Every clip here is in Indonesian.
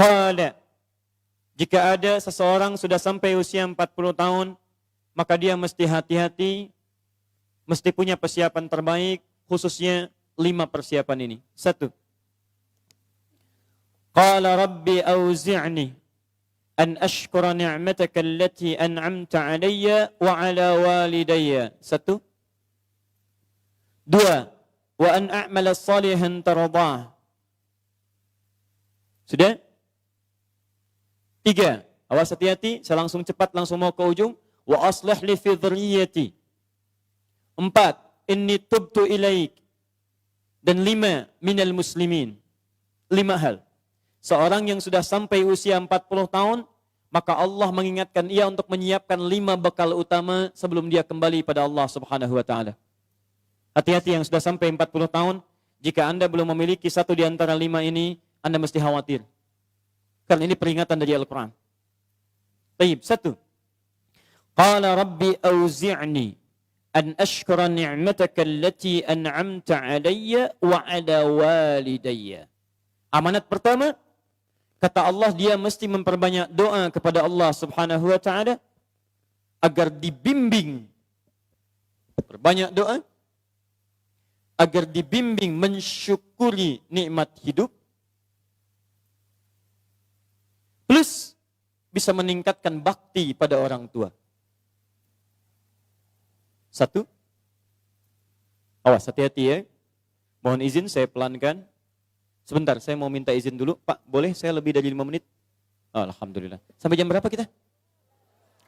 Qala, jika ada seseorang sudah sampai usia 40 tahun, maka dia mesti hati-hati, mesti punya persiapan terbaik, khususnya 5 persiapan ini. 1. Qala rabbi auzi'ni an ashkura ni'mataka allati an'amta 'alayya wa 'ala walidayya. 1. 2. Wa an a'mala salihan tardah. Sudah? 3. Awas hati-hati, saya langsung cepat, langsung mau ke ujung. Wa aslih li fi dhurriyyati. 4. Inni tubtu ilaik. Dan 5. Minal muslimin. 5 hal. Seorang yang sudah sampai usia 40 tahun, maka Allah mengingatkan ia untuk menyiapkan 5 bekal utama sebelum dia kembali pada Allah Subhanahu wa ta'ala. Hati-hati yang sudah sampai 40 tahun, jika Anda belum memiliki satu di antara 5 ini, Anda mesti khawatir. Karena ini peringatan dari Al-Quran. Baik, 1. Qala rabbi auzi'ni an ashkura ni'mataka allati an'amta 'alayya wa 'ala walidayya. Amanat pertama, kata Allah, dia mesti memperbanyak doa kepada Allah Subhanahu wa ta'ala agar dibimbing. Perbanyak doa agar dibimbing mensyukuri nikmat hidup, plus bisa meningkatkan bakti pada orang tua. 1. Awas, hati-hati ya. Mohon izin saya pelankan. Sebentar, saya mau minta izin dulu. Pak, boleh saya lebih dari 5 menit? Oh, alhamdulillah. Sampai jam berapa kita?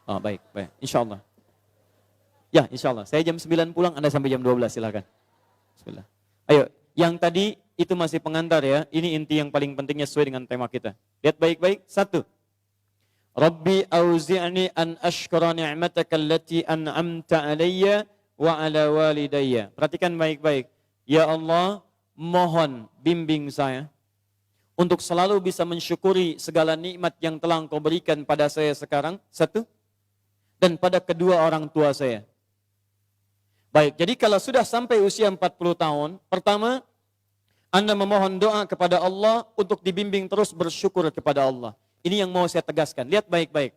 Oh, baik. Insya Allah. Ya, insya Allah. Saya jam 9 pulang, Anda sampai jam 12, silakan. Bismillah. Ayo, yang tadi itu masih pengantar ya. Ini inti yang paling pentingnya sesuai dengan tema kita. Lihat baik-baik. 1. Rabbi auzi'ni an ashkura ni'mataka allati an'amta 'alayya wa 'ala walidayya. Perhatikan baik-baik. Ya Allah, mohon bimbing saya untuk selalu bisa mensyukuri segala nikmat yang telah Engkau berikan pada saya sekarang. 1. Dan pada kedua orang tua saya. Baik, jadi kalau sudah sampai usia 40 tahun, pertama, Anda memohon doa kepada Allah untuk dibimbing terus bersyukur kepada Allah. Ini yang mau saya tegaskan. Lihat baik-baik.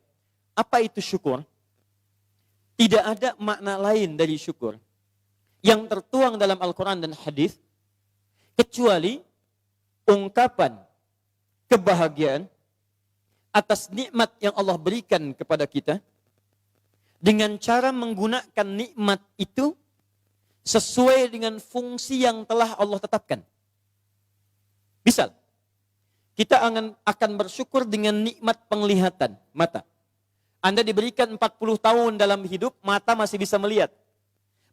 Apa itu syukur? Tidak ada makna lain dari syukur yang tertuang dalam Al-Quran dan hadis kecuali ungkapan kebahagiaan atas nikmat yang Allah berikan kepada kita dengan cara menggunakan nikmat itu sesuai dengan fungsi yang telah Allah tetapkan. Misal, kita akan bersyukur dengan nikmat penglihatan mata. Anda diberikan 40 tahun dalam hidup, mata masih bisa melihat.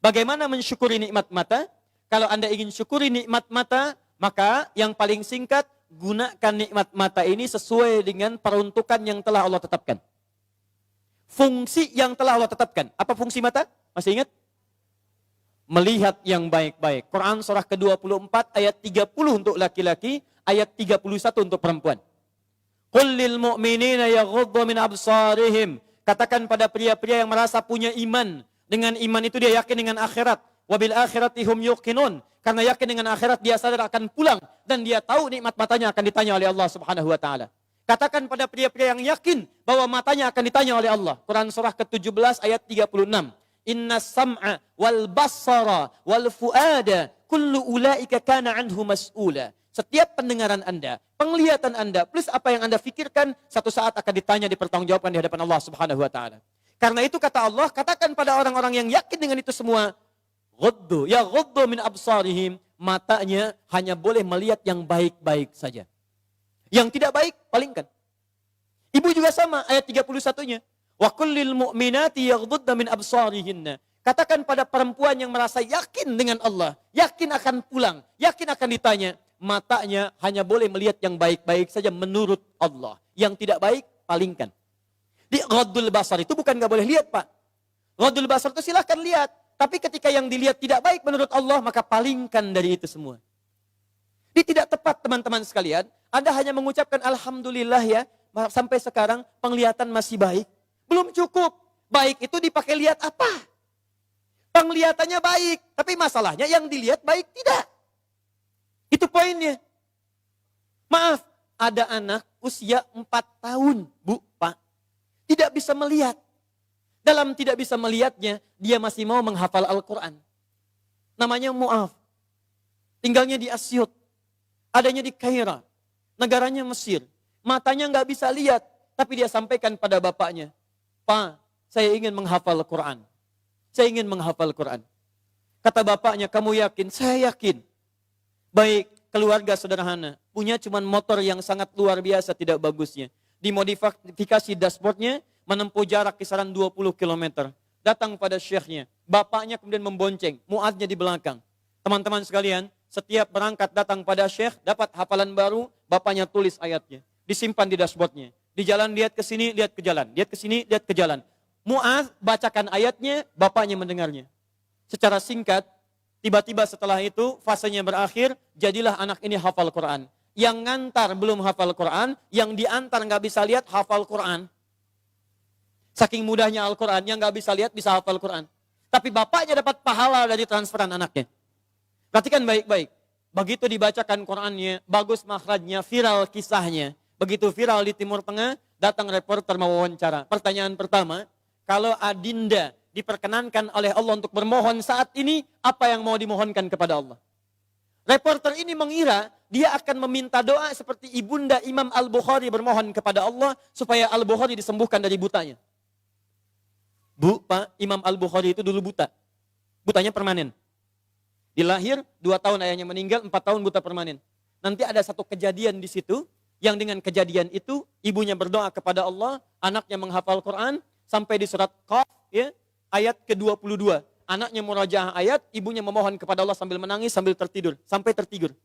Bagaimana mensyukuri nikmat mata? Kalau Anda ingin syukuri nikmat mata, maka yang paling singkat, gunakan nikmat mata ini sesuai dengan peruntukan yang telah Allah tetapkan. Fungsi yang telah Allah tetapkan. Apa fungsi mata? Masih ingat? Melihat yang baik-baik. Quran surah ke-24 ayat 30 untuk laki-laki, ayat 31 untuk perempuan. Qul lil mu'minina yaghuddu min absarihim. Katakan pada pria-pria yang merasa punya iman. Dengan iman itu dia yakin dengan akhirat. Wabil akhirati hum yuqinun. Karena yakin dengan akhirat dia sadar akan pulang. Dan dia tahu nikmat matanya akan ditanya oleh Allah Subhanahu wa ta'ala. Katakan pada pria-pria yang yakin bahwa matanya akan ditanya oleh Allah. Quran surah ke-17 ayat 36. Inna sam'a wal basara wal fuada kullu ulaika kana anhu mas'ula. Setiap pendengaran Anda, penglihatan Anda, plus apa yang Anda fikirkan, satu saat akan ditanya, dipertanggungjawabkan di hadapan Allah Subhanahu wa ta'ala. Karena itu kata Allah, katakan pada orang-orang yang yakin dengan itu semua, ghuddu min absarihim, matanya hanya boleh melihat yang baik-baik saja. Yang tidak baik, palingkan. Ibu juga sama, ayat 31-nya. Wa kullil mu'minati yaghdudna min absarihinna. Katakan pada perempuan yang merasa yakin dengan Allah, yakin akan pulang, yakin akan ditanya, matanya hanya boleh melihat yang baik-baik saja menurut Allah. Yang tidak baik, palingkan. Di ghaddul basar itu bukan gak boleh lihat, Pak. Ghaddul basar itu silahkan lihat. Tapi ketika yang dilihat tidak baik menurut Allah, maka palingkan dari itu semua. Ini tidak tepat, teman-teman sekalian. Anda hanya mengucapkan Alhamdulillah ya, sampai sekarang penglihatan masih baik. Belum cukup. Baik itu dipakai lihat apa? Penglihatannya baik. Tapi masalahnya yang dilihat baik tidak. Itu poinnya. Maaf, ada anak usia 4 tahun, Bu, Pak. Tidak bisa melihat. Dalam tidak bisa melihatnya, dia masih mau menghafal Al-Quran. Namanya Mu'adh. Tinggalnya di Asyut. Adanya di Kaira. Negaranya Mesir. Matanya nggak bisa lihat. Tapi dia sampaikan pada bapaknya, Pak, saya ingin menghafal Quran. Saya ingin menghafal Quran. Kata bapaknya, kamu yakin? Saya yakin. Baik, keluarga sederhana. Punya cuman motor yang sangat luar biasa tidak bagusnya. Dimodifikasi dashboardnya, menempuh jarak kisaran 20 km. Datang pada syekhnya. Bapaknya kemudian membonceng. Mu'adznya di belakang. Teman-teman sekalian, setiap berangkat datang pada syekh, dapat hafalan baru, bapaknya tulis ayatnya. Disimpan di dashboardnya. Di jalan lihat ke sini, lihat ke jalan. Lihat ke sini, lihat ke jalan. Mu'adz bacakan ayatnya, bapaknya mendengarnya. Secara singkat, tiba-tiba setelah itu, fasenya berakhir, jadilah anak ini hafal Quran. Yang ngantar belum hafal Quran, yang diantar nggak bisa lihat, hafal Quran. Saking mudahnya Al-Quran, yang nggak bisa lihat, bisa hafal Quran. Tapi bapaknya dapat pahala dari transferan anaknya. Perhatikan baik-baik. Begitu dibacakan Qurannya, bagus makhrajnya, viral kisahnya. Begitu viral di Timur Tengah, datang reporter mewawancara. Pertanyaan pertama, kalau adinda diperkenankan oleh Allah untuk bermohon saat ini, apa yang mau dimohonkan kepada Allah? Reporter ini mengira dia akan meminta doa seperti ibunda Imam Al-Bukhari bermohon kepada Allah supaya Al-Bukhari disembuhkan dari butanya. Bu, Pak, Imam Al-Bukhari itu dulu buta. Butanya permanen. Dilahir, 2 tahun ayahnya meninggal, 4 tahun buta permanen. Nanti ada satu kejadian di situ, yang dengan kejadian itu, ibunya berdoa kepada Allah, anaknya menghafal Quran, sampai di surat Qaf, ya, ayat ke-22. Anaknya murajaah ayat, ibunya memohon kepada Allah sambil menangis, sambil tertidur. Sampai tertidur.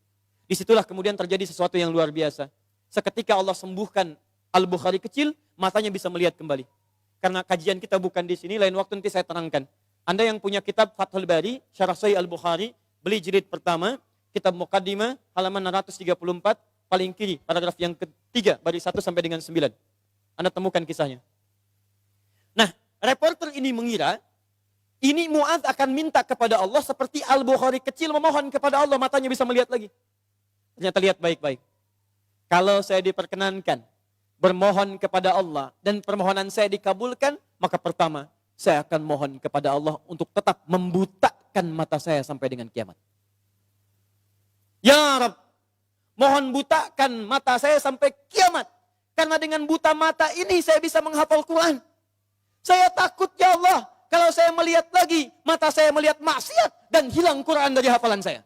Disitulah kemudian terjadi sesuatu yang luar biasa. Seketika Allah sembuhkan Al-Bukhari kecil, matanya bisa melihat kembali. Karena kajian kita bukan di sini, lain waktu nanti saya terangkan. Anda yang punya kitab Fathul Bari, Syarah Sahih Al-Bukhari, beli jilid pertama, kitab Muqaddimah, halaman 634, paling kiri, paragraf yang ketiga, baris 1 sampai dengan 9. Anda temukan kisahnya. Nah, reporter ini mengira, ini Mu'adz akan minta kepada Allah seperti Al-Bukhari kecil memohon kepada Allah, matanya bisa melihat lagi. Ternyata lihat baik-baik. Kalau saya diperkenankan bermohon kepada Allah dan permohonan saya dikabulkan, maka pertama, saya akan mohon kepada Allah untuk tetap membutakan mata saya sampai dengan kiamat. Ya Rabb, mohon butakan mata saya sampai kiamat. Karena dengan buta mata ini saya bisa menghafal Quran. Saya takut ya Allah, kalau saya melihat lagi, mata saya melihat maksiat dan hilang Quran dari hafalan saya.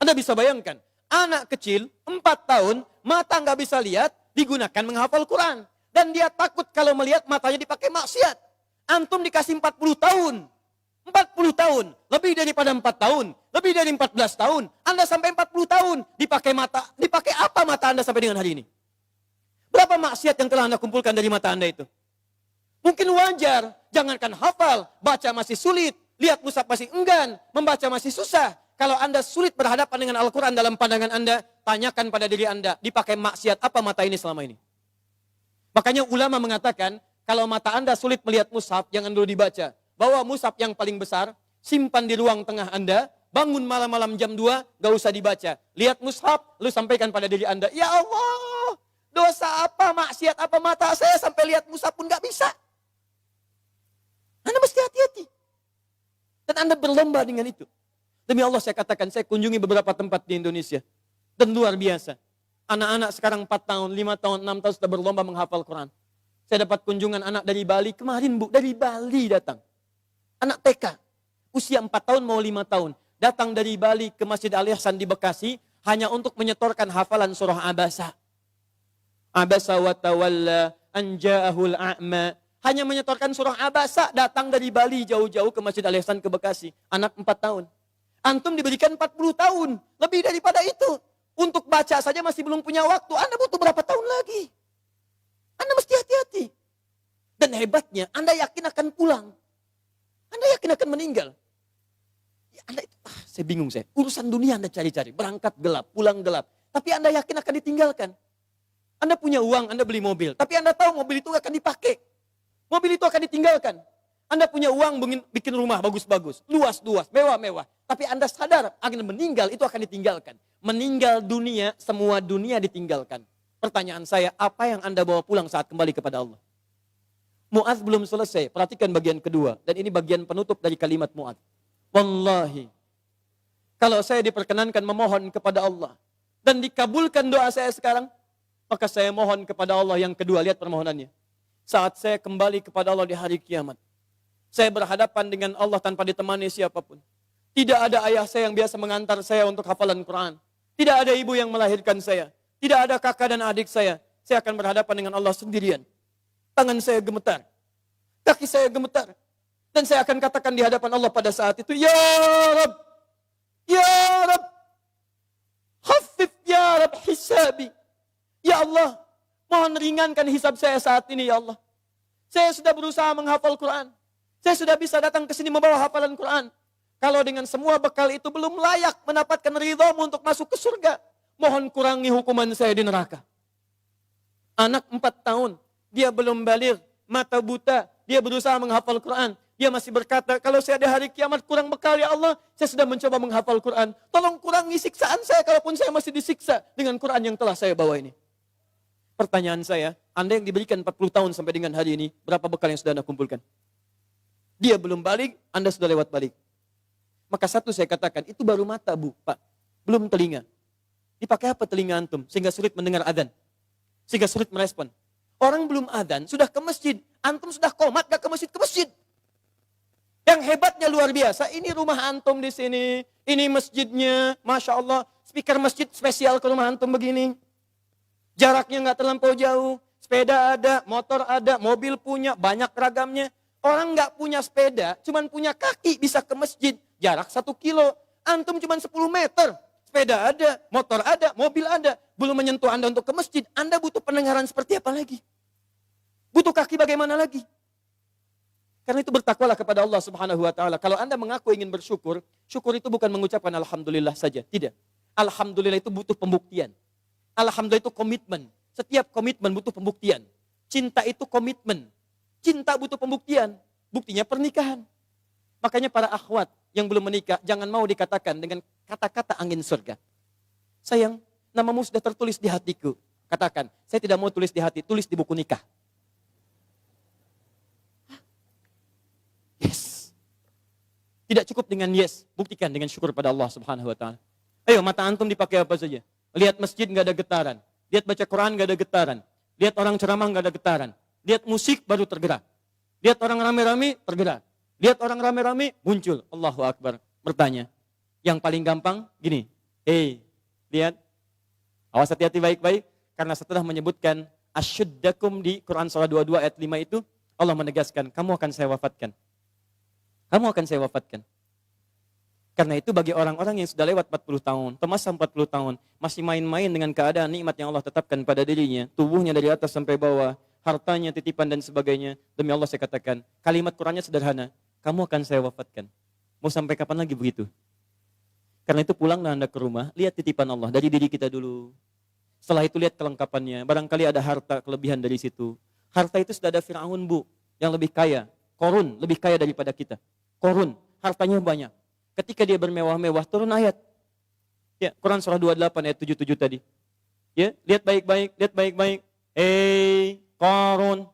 Anda bisa bayangkan, anak kecil 4 tahun, mata nggak bisa lihat, digunakan menghafal Quran. Dan dia takut kalau melihat matanya dipakai maksiat. Antum dikasih 40 tahun. 40 tahun. Lebih daripada 4 tahun. Lebih dari 14 tahun. Anda sampai 40 tahun. Dipakai mata. Dipakai apa mata Anda sampai dengan hari ini? Berapa maksiat yang telah Anda kumpulkan dari mata Anda itu? Mungkin wajar. Jangankan hafal. Baca masih sulit. Lihat mushaf masih enggan. Membaca masih susah. Kalau Anda sulit berhadapan dengan Al-Quran dalam pandangan Anda, tanyakan pada diri Anda, dipakai maksiat apa mata ini selama ini? Makanya ulama mengatakan, kalau mata Anda sulit melihat mushaf, jangan dulu dibaca. Bawa mushaf yang paling besar, simpan di ruang tengah Anda, bangun malam-malam jam 2, gak usah dibaca. Lihat mushaf, lalu sampaikan pada diri Anda, ya Allah, dosa apa, maksiat apa mata saya sampai lihat mushaf pun gak bisa. Anda mesti hati-hati. Dan Anda berlomba dengan itu. Demi Allah saya katakan, saya kunjungi beberapa tempat di Indonesia. Dan luar biasa. Anak-anak sekarang 4 tahun, 5 tahun, 6 tahun sudah berlomba menghafal Quran. Saya dapat kunjungan anak dari Bali, kemarin Bu, dari Bali datang. Anak TK, usia 4 tahun mau 5 tahun. Datang dari Bali ke Masjid Al-Ihsan di Bekasi, hanya untuk menyetorkan hafalan surah Abasa. Abasa wa tawalla an ja'ahul a'ma. Hanya menyetorkan surah Abasa, datang dari Bali jauh-jauh ke Masjid Al-Ihsan ke Bekasi. Anak 4 tahun. Antum diberikan 40 tahun, lebih daripada itu. Untuk baca saja masih belum punya waktu. Anda butuh berapa tahun lagi? Anda mesti hati-hati. Dan hebatnya, Anda yakin akan pulang. Anda yakin akan meninggal. Ya, Anda itu, saya bingung saya. Urusan dunia Anda cari-cari. Berangkat gelap, pulang gelap. Tapi Anda yakin akan ditinggalkan. Anda punya uang, Anda beli mobil. Tapi Anda tahu mobil itu akan dipakai. Mobil itu akan ditinggalkan. Anda punya uang bikin rumah bagus-bagus, luas-luas, mewah-mewah. Tapi Anda sadar akan meninggal itu akan ditinggalkan. Meninggal dunia, semua dunia ditinggalkan. Pertanyaan saya, apa yang Anda bawa pulang saat kembali kepada Allah? Mu'adz belum selesai. Perhatikan bagian kedua. Dan ini bagian penutup dari kalimat Mu'adz. Wallahi, kalau saya diperkenankan memohon kepada Allah dan dikabulkan doa saya sekarang, maka saya mohon kepada Allah yang kedua. Lihat permohonannya. Saat saya kembali kepada Allah di hari kiamat, saya berhadapan dengan Allah tanpa ditemani siapapun. Tidak ada ayah saya yang biasa mengantar saya untuk hafalan Quran. Tidak ada ibu yang melahirkan saya. Tidak ada kakak dan adik saya. Saya akan berhadapan dengan Allah sendirian. Tangan saya gemetar. Kaki saya gemetar. Dan saya akan katakan di hadapan Allah pada saat itu, Ya Rab, Ya Rab, khaffif Ya Rab hisabi. Ya Allah, mohon ringankan hisab saya saat ini ya Allah. Saya sudah berusaha menghafal Quran. Saya sudah bisa datang ke sini membawa hafalan Quran. Kalau dengan semua bekal itu belum layak mendapatkan ridhamu untuk masuk ke surga, mohon kurangi hukuman saya di neraka. Anak 4 tahun, dia belum baligh, mata buta, dia berusaha menghafal Quran. Dia masih berkata, kalau saya ada hari kiamat kurang bekal ya Allah, saya sudah mencoba menghafal Quran. Tolong kurangi siksaan saya kalaupun saya masih disiksa dengan Quran yang telah saya bawa ini. Pertanyaan saya, Anda yang diberikan 40 tahun sampai dengan hari ini, berapa bekal yang sudah Anda kumpulkan? Dia belum balik, Anda sudah lewat balik. Maka satu saya katakan, itu baru mata Bu, Pak. Belum telinga. Dipakai apa telinga antum? Sehingga sulit mendengar adzan. Sehingga sulit merespon. Orang belum adzan, sudah ke masjid. Antum sudah komat, gak ke masjid, ke masjid. Yang hebatnya luar biasa, ini rumah antum di sini. Ini masjidnya, Masya Allah. Speaker masjid spesial ke rumah antum begini. Jaraknya gak terlampau jauh. Sepeda ada, motor ada, mobil punya, banyak ragamnya. Orang gak punya sepeda, cuman punya kaki bisa ke masjid. Jarak 1 kilo. Antum cuman 10 meter. Sepeda ada, motor ada, mobil ada. Belum menyentuh Anda untuk ke masjid. Anda butuh pendengaran seperti apa lagi? Butuh kaki bagaimana lagi? Karena itu bertakwalah kepada Allah Subhanahu wa taala. Kalau Anda mengaku ingin bersyukur, syukur itu bukan mengucapkan alhamdulillah saja, tidak. Alhamdulillah itu butuh pembuktian. Alhamdulillah itu komitmen. Setiap komitmen butuh pembuktian. Cinta itu komitmen. Cinta butuh pembuktian. Buktinya pernikahan. Makanya para akhwat yang belum menikah, jangan mau dikatakan dengan kata-kata angin surga. Sayang, namamu sudah tertulis di hatiku. Katakan, saya tidak mau tulis di hati, tulis di buku nikah. Yes. Tidak cukup dengan yes, buktikan dengan syukur pada Allah Subhanahu wa taala. Ayo, mata antum dipakai apa saja? Lihat masjid enggak ada getaran. Lihat baca Quran enggak ada getaran. Lihat orang ceramah enggak ada getaran. Lihat musik baru tergerak. Lihat orang rame-rame tergerak. Lihat orang rame-rame muncul. Allahu Akbar. Bertanya. Yang paling gampang gini. Lihat. Awas hati-hati baik-baik. Karena setelah menyebutkan asyuddakum di Quran surah 22 ayat 5 itu, Allah menegaskan, kamu akan saya wafatkan. Kamu akan saya wafatkan. Karena itu bagi orang-orang yang sudah lewat 40 tahun, termasuk 40 tahun, masih main-main dengan keadaan nikmat yang Allah tetapkan pada dirinya, tubuhnya dari atas sampai bawah, hartanya, titipan dan sebagainya. Demi Allah saya katakan, kalimat Qurannya sederhana, kamu akan saya wafatkan. Mau sampai kapan lagi begitu? Karena itu pulanglah Anda ke rumah, lihat titipan Allah dari diri kita dulu. Setelah itu lihat kelengkapannya, barangkali ada harta kelebihan dari situ. Harta itu sudah ada Fir'aun Bu, yang lebih kaya. Korun, lebih kaya daripada kita. Korun, hartanya banyak. Ketika dia bermewah-mewah, turun ayat. Ya, Quran surah 28 ayat 77 tadi. Ya, lihat baik-baik, lihat baik-baik. Korun,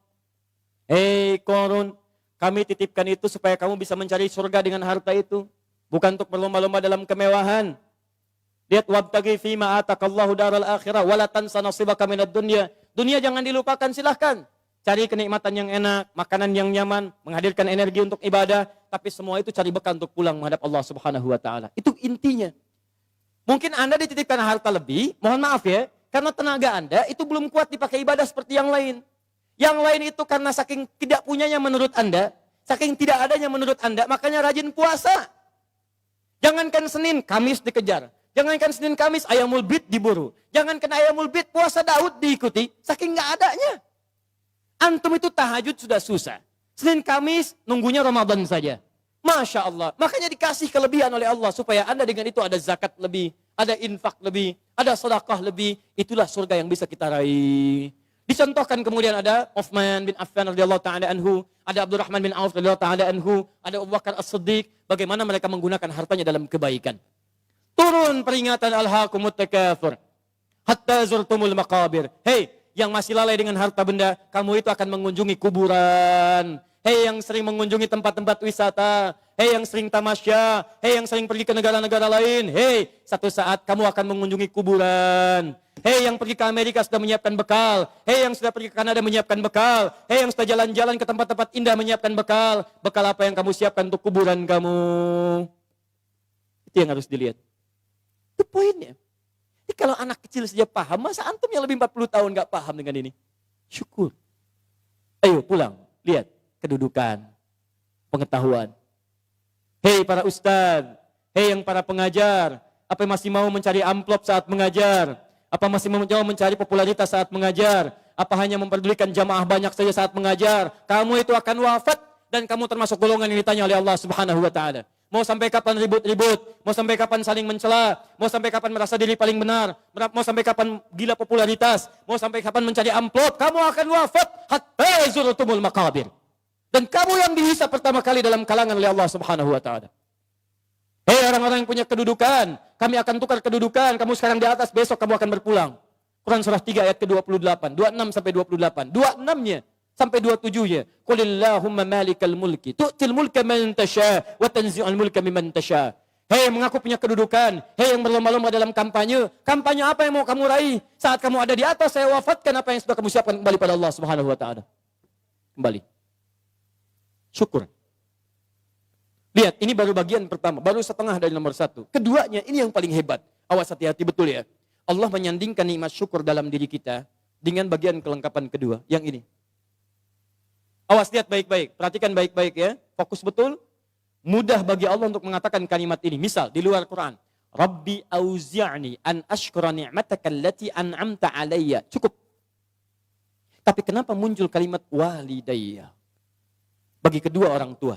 Korun, kami titipkan itu supaya kamu bisa mencari surga dengan harta itu. Bukan untuk berlomba-lomba dalam kemewahan. Lihat wabtaghi fima atakallahu daral akhirah wala tansa nasibaka minad dunya. Dunia jangan dilupakan, silahkan. Cari kenikmatan yang enak, makanan yang nyaman, menghadirkan energi untuk ibadah, tapi semua itu cari bekal untuk pulang menghadap Allah Subhanahu wa taala. Itu intinya. Mungkin Anda dititipkan harta lebih, mohon maaf ya, karena tenaga Anda itu belum kuat dipakai ibadah seperti yang lain. Yang lain itu karena saking tidak punyanya menurut Anda, saking tidak adanya menurut Anda, makanya rajin puasa. Jangankan Senin, Kamis dikejar. Jangankan Senin, Kamis, ayamul bid diburu. Jangankan ayamul bid, puasa Daud diikuti. Saking gak adanya. Antum itu tahajud sudah susah. Senin, Kamis, nunggunya Ramadan saja. Masya Allah. Makanya dikasih kelebihan oleh Allah. Supaya Anda dengan itu ada zakat lebih. Ada infak lebih. Ada sedekah lebih. Itulah surga yang bisa kita raih. Dicontohkan kemudian ada Uthman bin Affan radhiyallahu ta'ala anhu. Ada Abdurrahman bin Auf radhiyallahu ta'ala anhu. Ada Abu Bakar As-Siddiq. Bagaimana mereka menggunakan hartanya dalam kebaikan. Turun peringatan alhaakumut takatsur. hatta zurtumul maqabir. Hei, yang masih lalai dengan harta benda, kamu itu akan mengunjungi kuburan. Hei yang sering mengunjungi tempat-tempat wisata, hei yang sering tamasya, hei yang sering pergi ke negara-negara lain, hei, satu saat kamu akan mengunjungi kuburan. Hei yang pergi ke Amerika sudah menyiapkan bekal, hei yang sudah pergi ke Kanada menyiapkan bekal, hei yang sudah jalan-jalan ke tempat-tempat indah menyiapkan bekal. Bekal apa yang kamu siapkan untuk kuburan kamu? Itu yang harus dilihat. Itu poinnya. Jadi kalau anak kecil saja paham, masa antum yang lebih 40 tahun gak paham dengan ini? Syukur. Ayo pulang, lihat kedudukan, pengetahuan. Hei para ustadz, hei yang para pengajar, apa masih mau mencari amplop saat mengajar? Apa masih mau mencari popularitas saat mengajar? Apa hanya memperdulikan jamaah banyak saja saat mengajar? Kamu itu akan wafat dan kamu termasuk golongan yang ditanya oleh Allah Subhanahu wa taala. Mau sampai kapan ribut-ribut? Mau sampai kapan saling mencela? Mau sampai kapan merasa diri paling benar? Mau sampai kapan gila popularitas? Mau sampai kapan mencari amplop? Kamu akan wafat hatta zurtumul maqabir. Dan kamu yang dihisab pertama kali dalam kalangan oleh Allah Subhanahu wa taala. Hei orang-orang yang punya kedudukan, kami akan tukar kedudukan. Kamu sekarang di atas, besok kamu akan berpulang. Quran surah 3 ayat ke-28, 26 sampai 28. 26-nya sampai 27-nya. Qulillahumma malikal mulki, tu'til mulka man tasha wa tanzi'ul mulka mimman tasha. Hei mengaku punya kedudukan, hei yang berlomba-lomba dalam kampanye. Kampanye apa yang mau kamu raih? Saat kamu ada di atas, saya wafatkan apa yang sudah kamu siapkan kembali pada Allah Subhanahu wa taala. Kembali. Syukur. Lihat, ini baru bagian pertama, baru setengah dari nomor 1. Keduanya, ini yang paling hebat. Awas hati-hati betul ya. Allah menyandingkan nikmat syukur dalam diri kita dengan bagian kelengkapan kedua, yang ini. Awas, lihat baik-baik, perhatikan baik-baik ya. Fokus betul. Mudah bagi Allah untuk mengatakan kalimat ini. Misal, di luar Quran. Rabbi auzi'ni an ashkura ni'mataka allati an'amta alayya. Cukup. Tapi kenapa muncul kalimat walidayya? Bagi kedua orang tua.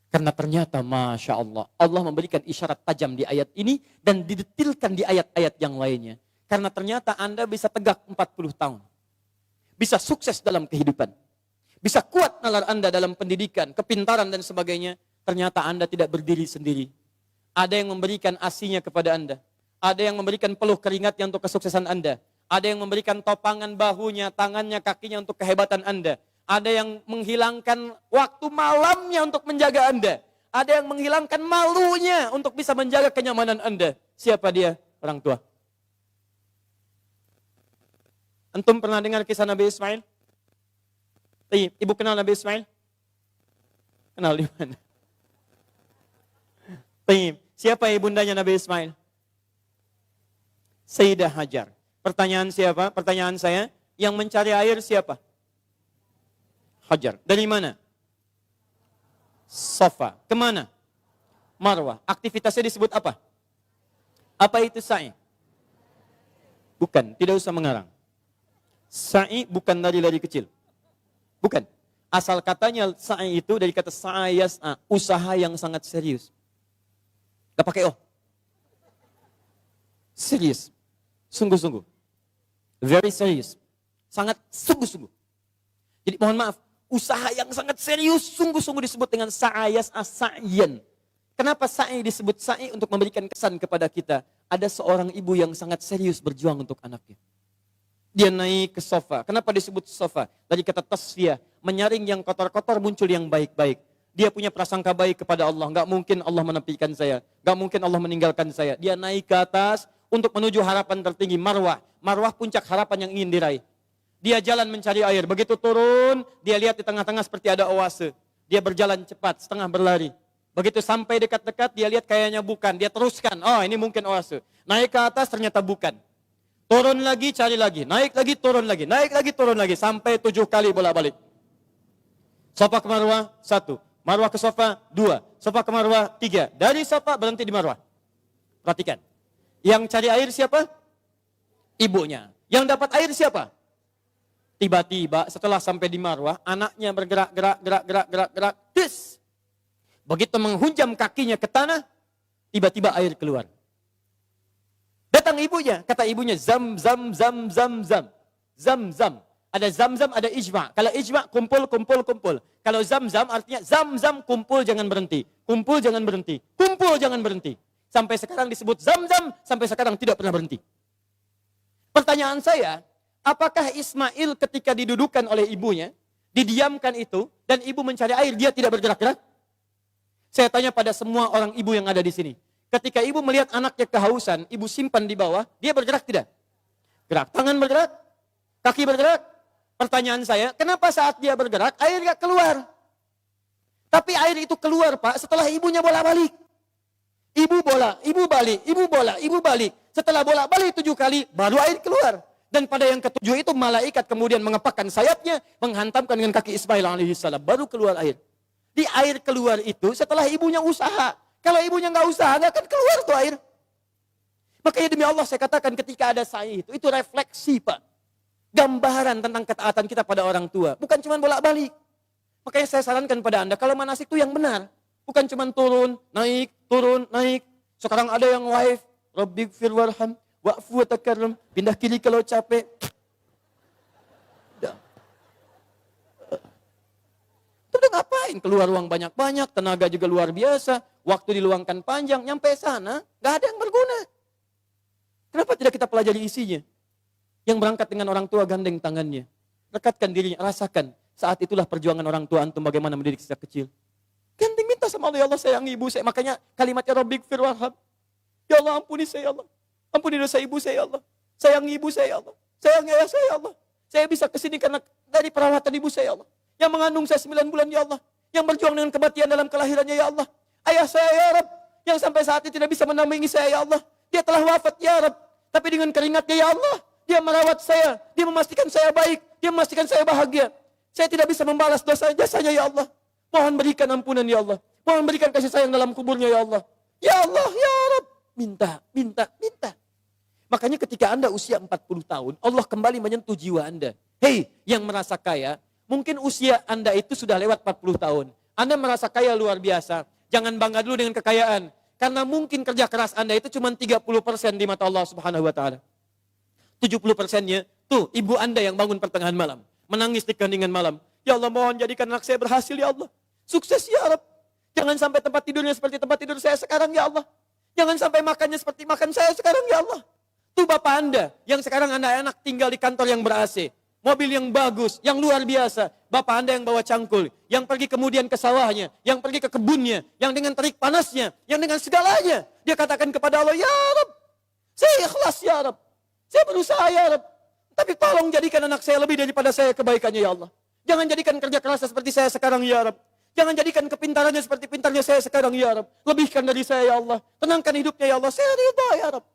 Karena ternyata Masya Allah, Allah memberikan isyarat tajam di ayat ini dan didetilkan di ayat-ayat yang lainnya. Karena ternyata Anda bisa tegak 40 tahun. Bisa sukses dalam kehidupan. Bisa kuat nalar Anda dalam pendidikan, kepintaran dan sebagainya. Ternyata Anda tidak berdiri sendiri. Ada yang memberikan asinya kepada Anda. Ada yang memberikan peluh keringatnya untuk kesuksesan Anda. Ada yang memberikan topangan bahunya, tangannya, kakinya untuk kehebatan Anda. Ada yang menghilangkan waktu malamnya untuk menjaga Anda. Ada yang menghilangkan malunya untuk bisa menjaga kenyamanan Anda. Siapa dia? Orang tua. Antum pernah dengar kisah Nabi Ismail? Ibu kenal Nabi Ismail? Kenal di mana? Siapa ibundanya Nabi Ismail? Sayyidah Hajar. Pertanyaan siapa? Pertanyaan saya, yang mencari air siapa? Hajar. Dari mana? Safa. Kemana? Marwah. Aktivitasnya disebut apa? Apa itu sa'i? Bukan, tidak usah mengarang. Sa'i bukan lari-lari kecil. Bukan. Asal katanya sa'i itu dari kata sa'ayas'a, usaha yang sangat serius. Gak pakai oh. Serius. Sungguh-sungguh. Very serious. Sangat sungguh-sungguh. Jadi mohon maaf, usaha yang sangat serius, sungguh-sungguh disebut dengan sa'ayas as-sa'yan. Kenapa sa'i disebut sa'i? Untuk memberikan kesan kepada kita. Ada seorang ibu yang sangat serius berjuang untuk anaknya. Dia naik ke sofa. Kenapa disebut sofa? Dari kata tasfiyah, menyaring yang kotor-kotor muncul yang baik-baik. Dia punya prasangka baik kepada Allah. Gak mungkin Allah menepikan saya. Gak mungkin Allah meninggalkan saya. Dia naik ke atas untuk menuju harapan tertinggi, marwah. Marwah puncak harapan yang ingin diraih. Dia jalan mencari air. Begitu turun, dia lihat di tengah-tengah seperti ada oase. Dia berjalan cepat, setengah berlari. Begitu sampai dekat-dekat, dia lihat kayaknya bukan. Dia teruskan, oh ini mungkin oase. Naik ke atas, ternyata bukan. Turun lagi, cari lagi. Naik lagi, turun lagi. Naik lagi, turun lagi. Sampai 7 kali bolak-balik. Safa ke Marwah, 1. Marwah ke Safa, 2. Safa ke Marwah, 3. Dari Safa, berhenti di Marwah. Perhatikan. Yang cari air siapa? Ibunya. Yang dapat air siapa? Tiba-tiba setelah sampai di Marwah, anaknya bergerak. Tis. Begitu menghunjam kakinya ke tanah, tiba-tiba air keluar. Datang ibunya, kata ibunya, zam. Ada zam, ada ijma. Kalau ijma, kumpul. Kalau zam artinya zam, kumpul jangan berhenti. Kumpul jangan berhenti. Sampai sekarang disebut Zam-Zam, sampai sekarang tidak pernah berhenti. Pertanyaan saya, apakah Ismail ketika didudukan oleh ibunya, didiamkan itu, dan ibu mencari air, dia tidak bergerak-gerak? Saya tanya pada semua orang ibu yang ada di sini. Ketika ibu melihat anaknya kehausan, ibu simpan di bawah, dia bergerak tidak? Gerak. Tangan bergerak? Kaki bergerak? Pertanyaan saya, kenapa saat dia bergerak, air gak keluar? Tapi air itu keluar, Pak, setelah ibunya bolak-balik. Ibu bola, ibu balik, ibu bola, ibu balik. Setelah bolak-balik 7 kali, baru air keluar. Dan pada yang ke-7 itu, malaikat kemudian mengepakkan sayapnya, menghantamkan dengan kaki Ismail alaihissalam, baru keluar air. Di air keluar itu, setelah ibunya usaha. Kalau ibunya nggak usaha, nggak akan keluar tuh air. Makanya demi Allah saya katakan ketika ada sa'i itu refleksi, Pak. Gambaran tentang ketaatan kita pada orang tua. Bukan cuma bolak-balik. Makanya saya sarankan pada Anda, kalau manasik itu yang benar. Bukan cuma turun, naik. Sekarang ada yang wife, Rabbighfir warham, wa'fu wa takarram, pindah kiri kalau capek. Udah ngapain? Keluar uang banyak-banyak, tenaga juga luar biasa, waktu diluangkan panjang, nyampe sana, gak ada yang berguna. Kenapa tidak kita pelajari isinya? Yang berangkat dengan orang tua gandeng tangannya. Rekatkan dirinya, rasakan. Saat itulah perjuangan orang tua antum bagaimana mendidik sejak kecil. Gandeng minta sama Allah, ya Allah sayang ibu saya. Makanya kalimatnya Rabbighfir warham. Ya Allah ampuni saya ya Allah. Ampuni dosa ibu saya ya Allah. Sayang ibu saya ya Allah. Sayang ayah saya ya Allah. Saya bisa kesini karena dari perawatan ibu saya ya Allah. Yang mengandung saya 9 bulan ya Allah. Yang berjuang dengan kematian dalam kelahirannya ya Allah. Ayah saya ya Rabb. Yang sampai saat ini tidak bisa menampingi saya ya Allah. Dia telah wafat ya Rabb. Tapi dengan keringatnya ya Allah. Dia merawat saya. Dia memastikan saya baik. Dia memastikan saya bahagia. Saya tidak bisa membalas dosa jasanya ya Allah. Mohon berikan ampunan ya Allah. Mohon berikan kasih sayang dalam kuburnya ya Allah. Ya Allah ya Rabb. Minta. Makanya ketika Anda usia 40 tahun. Allah kembali menyentuh jiwa Anda. Hei yang merasa kaya. Mungkin usia Anda itu sudah lewat 40 tahun. Anda merasa kaya luar biasa. Jangan bangga dulu dengan kekayaan. Karena mungkin kerja keras Anda itu cuma 30% di mata Allah subhanahu wa ta'ala. 70%-nya, tuh ibu Anda yang bangun pertengahan malam. Menangis di keheningan malam. Ya Allah mohon jadikan anak saya berhasil ya Allah. Sukses ya Rabb. Jangan sampai tempat tidurnya seperti tempat tidur saya sekarang ya Allah. Jangan sampai makannya seperti makan saya sekarang ya Allah. Tuh Bapak Anda yang sekarang anak-anak tinggal di kantor yang ber-AC. Mobil yang bagus, yang luar biasa. Bapak Anda yang bawa cangkul, yang pergi kemudian ke sawahnya, yang pergi ke kebunnya, yang dengan terik panasnya, yang dengan segalanya. Dia katakan kepada Allah, ya Rabb, saya ikhlas ya Rabb. Saya berusaha ya Rabb. Tapi tolong jadikan anak saya lebih daripada saya kebaikannya ya Allah. Jangan jadikan kerja kerasnya seperti saya sekarang ya Rabb. Jangan jadikan kepintarannya seperti pintarnya saya sekarang ya Rabb. Lebihkan dari saya ya Allah. Tenangkan hidupnya ya Allah. Saya ridha ya Rabb.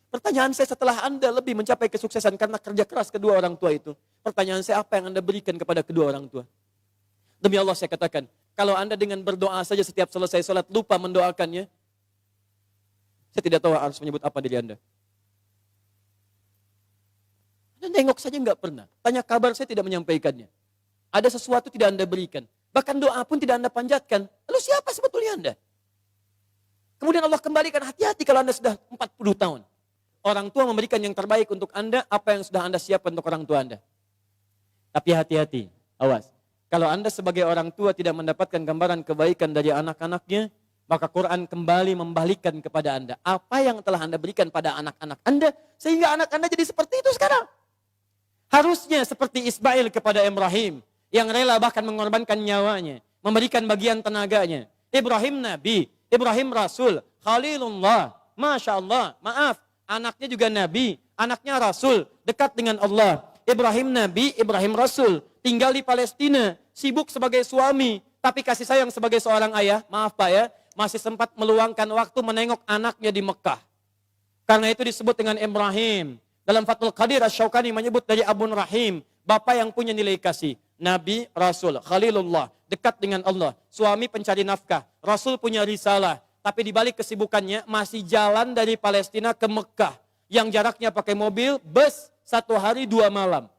Pertanyaan saya setelah Anda lebih mencapai kesuksesan karena kerja keras kedua orang tua itu. Pertanyaan saya apa yang Anda berikan kepada kedua orang tua? Demi Allah saya katakan, kalau Anda dengan berdoa saja setiap selesai sholat lupa mendoakannya, saya tidak tahu harus menyebut apa diri Anda. Anda nengok saja nggak pernah. Tanya kabar saya tidak menyampaikannya. Ada sesuatu tidak Anda berikan. Bahkan doa pun tidak Anda panjatkan. Lalu siapa sebetulnya Anda? Kemudian Allah kembalikan, hati-hati kalau Anda sudah 40 tahun. Orang tua memberikan yang terbaik untuk Anda, apa yang sudah Anda siapkan untuk orang tua Anda. Tapi hati-hati, awas. Kalau Anda sebagai orang tua tidak mendapatkan gambaran kebaikan dari anak-anaknya, maka Quran kembali membalikkan kepada Anda. Apa yang telah Anda berikan pada anak-anak Anda, sehingga anak Anda jadi seperti itu sekarang. Harusnya seperti Ismail kepada Ibrahim, yang rela bahkan mengorbankan nyawanya, memberikan bagian tenaganya. Ibrahim Nabi, Ibrahim Rasul, Khalilullah, Masya Allah, maaf. Anaknya juga Nabi, anaknya Rasul, dekat dengan Allah. Ibrahim Nabi, Ibrahim Rasul, tinggal di Palestina, sibuk sebagai suami, tapi kasih sayang sebagai seorang ayah, maaf Pak ya, masih sempat meluangkan waktu menengok anaknya di Mekah. Karena itu disebut dengan Ibrahim. Dalam Fathul Qadir Asy-Syaukani menyebut dari Abun Rahim, bapak yang punya nilai kasih. Nabi, Rasul, Khalilullah, dekat dengan Allah. Suami pencari nafkah, Rasul punya risalah. Tapi di balik kesibukannya masih jalan dari Palestina ke Mekah. Yang jaraknya pakai mobil, bus, 1 hari 2 malam.